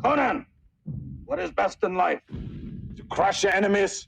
Conan, what is best in life? To crush your enemies,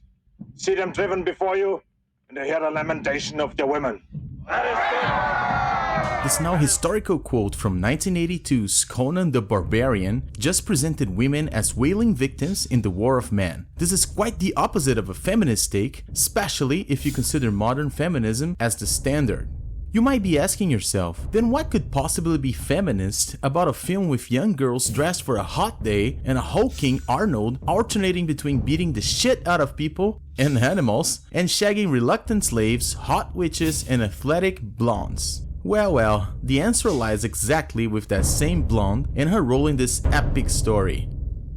see them driven before you, and to hear the lamentation of your women. That is good. This now historical quote from 1982's Conan the Barbarian just presented women as wailing victims in the War of Man. This is quite the opposite of a feminist take, especially if you consider modern feminism as the standard. You might be asking yourself, then what could possibly be feminist about a film with young girls dressed for a hot day and a hulking Arnold alternating between beating the shit out of people and animals and shagging reluctant slaves, hot witches, and athletic blondes? Well, the answer lies exactly with that same blonde and her role in this epic story.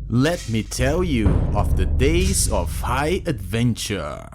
Let me tell you of the days of high adventure.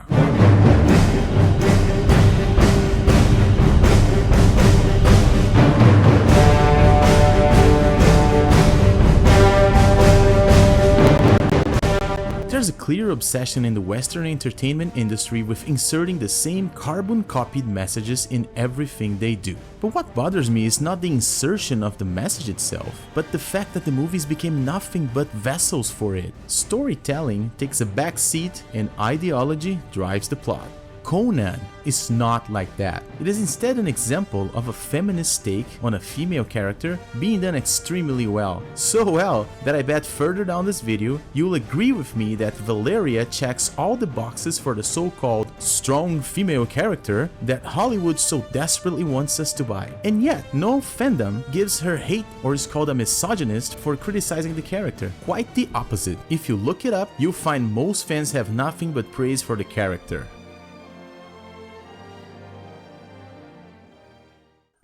There's a clear obsession in the Western entertainment industry with inserting the same carbon-copied messages in everything they do. But what bothers me is not the insertion of the message itself, but the fact that the movies became nothing but vessels for it. Storytelling takes a back seat and ideology drives the plot. Conan is not like that. It is instead an example of a feminist take on a female character being done extremely well. So well that I bet further down this video you'll agree with me that Valeria checks all the boxes for the so-called strong female character that Hollywood so desperately wants us to buy. And yet, no fandom gives her hate or is called a misogynist for criticizing the character. Quite the opposite. If you look it up, you'll find most fans have nothing but praise for the character.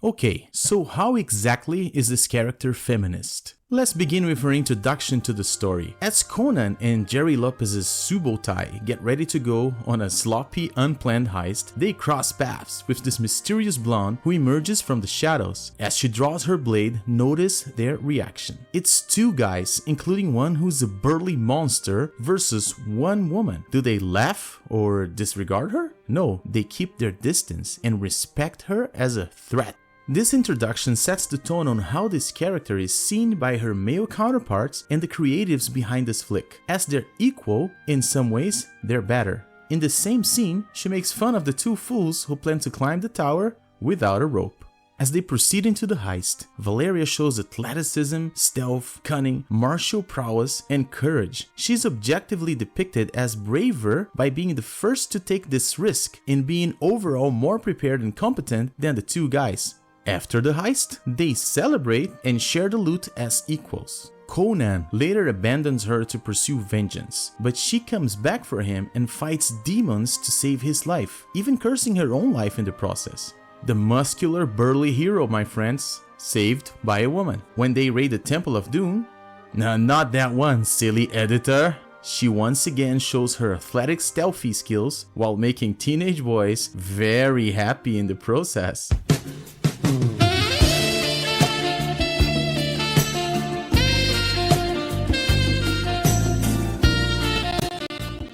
Okay, so how exactly is this character feminist? Let's begin with her introduction to the story. As Conan and Jerry Lopez's Subotai get ready to go on a sloppy, unplanned heist, they cross paths with this mysterious blonde who emerges from the shadows. As she draws her blade, notice their reaction. It's two guys, including one who's a burly monster, versus one woman. Do they laugh or disregard her? No, they keep their distance and respect her as a threat. This introduction sets the tone on how this character is seen by her male counterparts and the creatives behind this flick. As they're equal, in some ways, they're better. In the same scene, she makes fun of the two fools who plan to climb the tower without a rope. As they proceed into the heist, Valeria shows athleticism, stealth, cunning, martial prowess, and courage. She's objectively depicted as braver by being the first to take this risk and being overall more prepared and competent than the two guys. After the heist, they celebrate and share the loot as equals. Conan later abandons her to pursue vengeance, but she comes back for him and fights demons to save his life, even cursing her own life in the process. The muscular, burly hero, my friends, saved by a woman. When they raid the Temple of Doom, no, not that one, silly editor. She once again shows her athletic stealthy skills while making teenage boys very happy in the process.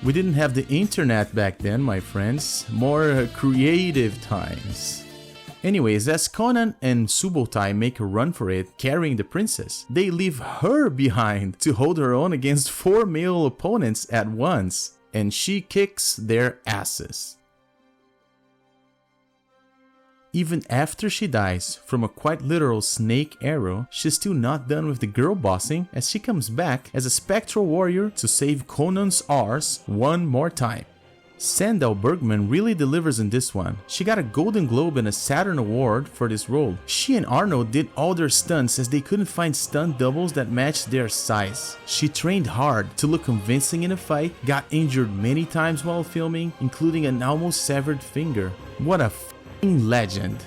We didn't have the internet back then, my friends. More creative times. Anyways, as Conan and Subotai make a run for it, carrying the princess, they leave her behind to hold her own against 4 male opponents at once, and she kicks their asses. Even after she dies from a quite literal snake arrow, she's still not done with the girl bossing as she comes back as a spectral warrior to save Conan's arse one more time. Sandahl Bergman really delivers in this one. She got a Golden Globe and a Saturn Award for this role. She and Arnold did all their stunts as they couldn't find stunt doubles that matched their size. She trained hard to look convincing in a fight, got injured many times while filming, including an almost severed finger. What a f***ing legend.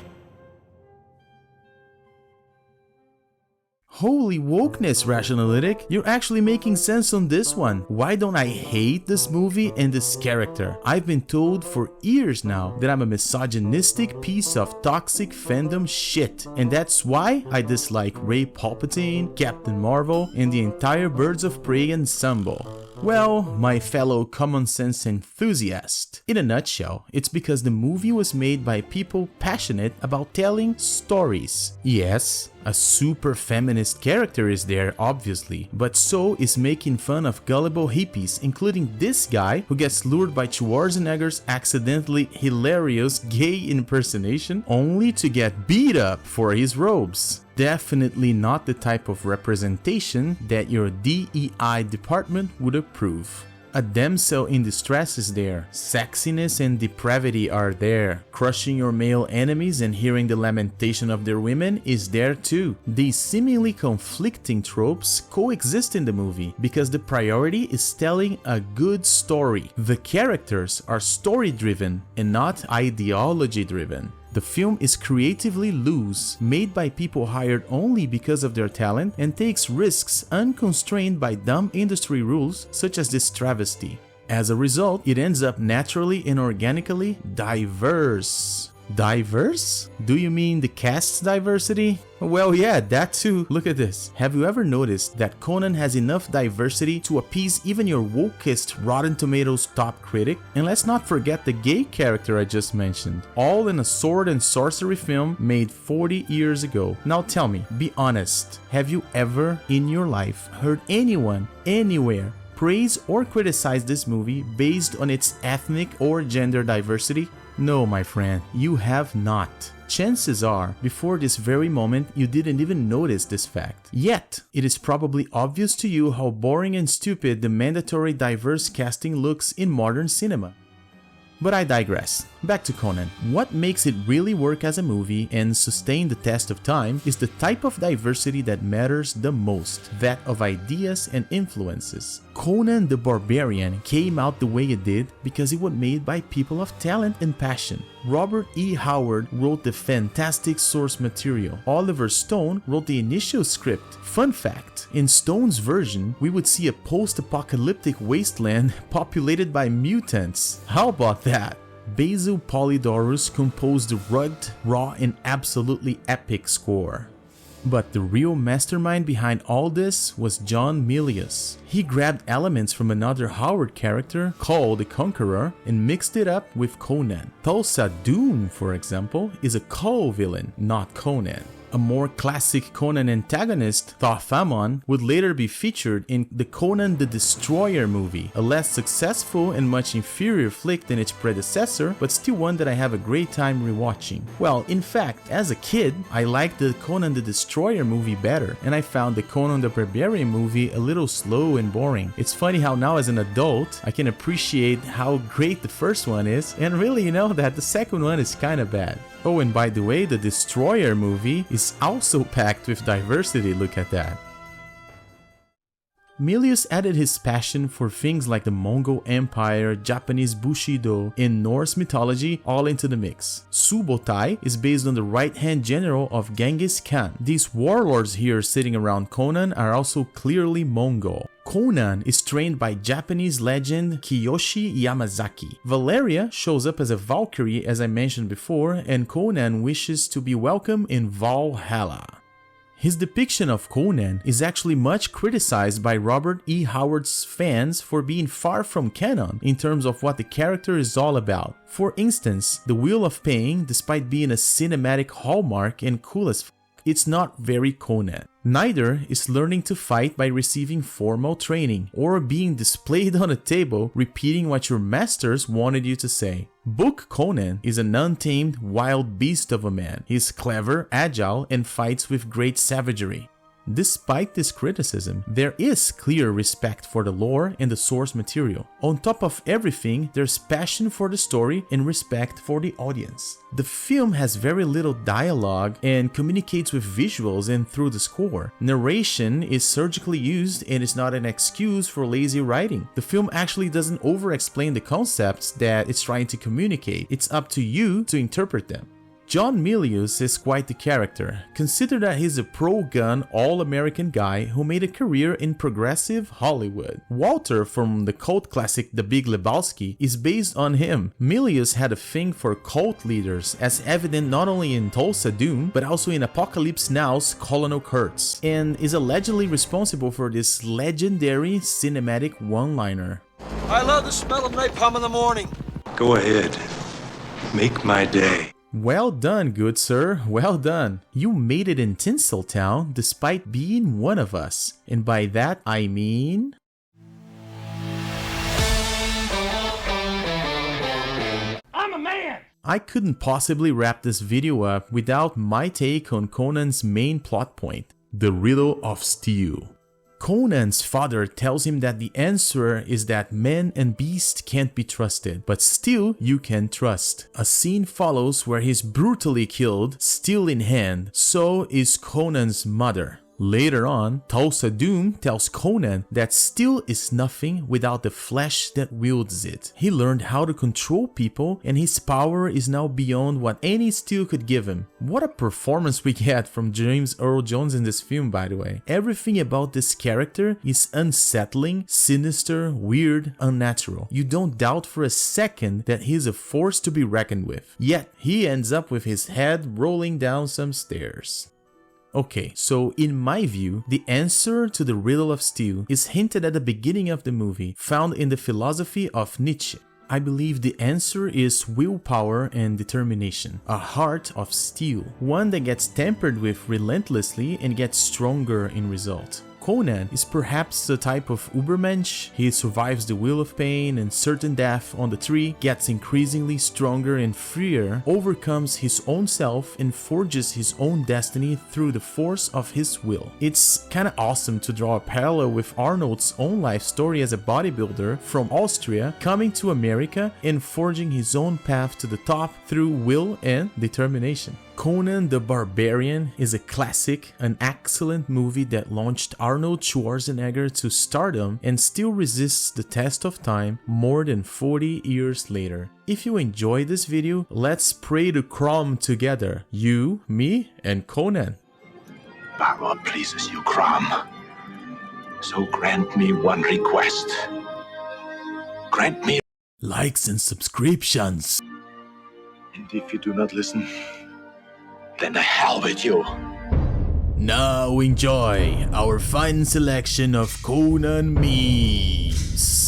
Holy wokeness, Rationalytic, you're actually making sense on this one. Why don't I hate this movie and this character? I've been told for years now that I'm a misogynistic piece of toxic fandom shit, and that's why I dislike Rey Palpatine, Captain Marvel, and the entire Birds of Prey ensemble. Well, my fellow common sense enthusiast, in a nutshell, it's because the movie was made by people passionate about telling stories. Yes, a super feminist character is there, obviously, but so is making fun of gullible hippies, including this guy who gets lured by Schwarzenegger's accidentally hilarious gay impersonation only to get beat up for his robes. Definitely not the type of representation that your DEI department would approve. A damsel in distress is there, sexiness and depravity are there, crushing your male enemies and hearing the lamentation of their women is there too. These seemingly conflicting tropes coexist in the movie because the priority is telling a good story. The characters are story-driven and not ideology-driven. The film is creatively loose, made by people hired only because of their talent, and takes risks unconstrained by dumb industry rules such as this travesty. As a result, it ends up naturally and organically diverse. Diverse? Do you mean the cast's diversity? Well, yeah, that too. Look at this. Have you ever noticed that Conan has enough diversity to appease even your wokest Rotten Tomatoes top critic? And let's not forget the gay character I just mentioned, all in a Sword and Sorcery film made 40 years ago. Now tell me, be honest, have you ever in your life heard anyone, anywhere, praise or criticize this movie based on its ethnic or gender diversity? No, my friend, you have not. Chances are, before this very moment, you didn't even notice this fact. Yet, it is probably obvious to you how boring and stupid the mandatory diverse casting looks in modern cinema. But I digress. Back to Conan. What makes it really work as a movie and sustain the test of time is the type of diversity that matters the most, that of ideas and influences. Conan the Barbarian came out the way it did because it was made by people of talent and passion. Robert E. Howard wrote the fantastic source material. Oliver Stone wrote the initial script. Fun fact, in Stone's version, we would see a post-apocalyptic wasteland populated by mutants. How about that? Basil Polydorus composed the rugged, raw, and absolutely epic score. But the real mastermind behind all this was John Milius. He grabbed elements from another Howard character, Kull the Conqueror, and mixed it up with Conan. Thulsa Doom, for example, is a Kull villain, not Conan. A more classic Conan antagonist, Thawthamon, would later be featured in the Conan the Destroyer movie, a less successful and much inferior flick than its predecessor, but still one that I have a great time rewatching. Well, in fact, as a kid, I liked the Conan the Destroyer movie better, and I found the Conan the Barbarian movie a little slow and boring. It's funny how now as an adult, I can appreciate how great the first one is, and really know that the second one is kinda bad. Oh, and by the way, the Destroyer movie is also packed with diversity, look at that. Milius added his passion for things like the Mongol Empire, Japanese Bushido, and Norse mythology all into the mix. Subotai is based on the right-hand general of Genghis Khan. These warlords here sitting around Conan are also clearly Mongol. Conan is trained by Japanese legend Kiyoshi Yamazaki. Valeria shows up as a Valkyrie as I mentioned before, and Conan wishes to be welcome in Valhalla. His depiction of Conan is actually much criticized by Robert E. Howard's fans for being far from canon in terms of what the character is all about. For instance, the Wheel of Pain, despite being a cinematic hallmark and cool as it's not very Conan. Neither is learning to fight by receiving formal training, or being displayed on a table repeating what your masters wanted you to say. Book Conan is an untamed wild beast of a man. He's clever, agile, and fights with great savagery. Despite this criticism, there is clear respect for the lore and the source material. On top of everything, there's passion for the story and respect for the audience. The film has very little dialogue and communicates with visuals and through the score. Narration is surgically used and is not an excuse for lazy writing. The film actually doesn't over-explain the concepts that it's trying to communicate. It's up to you to interpret them. John Milius is quite the character. Consider that he's a pro-gun, all-American guy who made a career in progressive Hollywood. Walter from the cult classic The Big Lebowski is based on him. Milius had a thing for cult leaders, as evident not only in Thulsa Doom, but also in Apocalypse Now's Colonel Kurtz, and is allegedly responsible for this legendary cinematic one-liner. I love the smell of napalm in the morning. Go ahead. Make my day. Well done, good sir, well done. You made it in Tinseltown despite being one of us. And by that I mean... I'm a man! I couldn't possibly wrap this video up without my take on Conan's main plot point, the Riddle of Steel. Conan's father tells him that the answer is that man and beast can't be trusted, but still you can trust. A scene follows where he's brutally killed, steel in hand. So is Conan's mother. Later on, Thulsa Doom tells Conan that steel is nothing without the flesh that wields it. He learned how to control people and his power is now beyond what any steel could give him. What a performance we get from James Earl Jones in this film, by the way. Everything about this character is unsettling, sinister, weird, unnatural. You don't doubt for a second that he's a force to be reckoned with. Yet, he ends up with his head rolling down some stairs. Okay, so in my view, the answer to the Riddle of Steel is hinted at the beginning of the movie, found in the philosophy of Nietzsche. I believe the answer is willpower and determination, a heart of steel, one that gets tampered with relentlessly and gets stronger in result. Conan is perhaps a type of Ubermensch. He survives the wheel of pain and certain death on the tree, gets increasingly stronger and freer, overcomes his own self and forges his own destiny through the force of his will. It's kinda awesome to draw a parallel with Arnold's own life story as a bodybuilder from Austria, coming to America and forging his own path to the top through will and determination. Conan the Barbarian is a classic, an excellent movie that launched Arnold Schwarzenegger to stardom and still resists the test of time more than 40 years later. If you enjoyed this video, let's pray to CROM together, you, me, and Conan. Power pleases you, CROM. So grant me one request. Grant me... Likes and subscriptions. And if you do not listen, then the hell with you. Now enjoy our fine selection of Conan memes.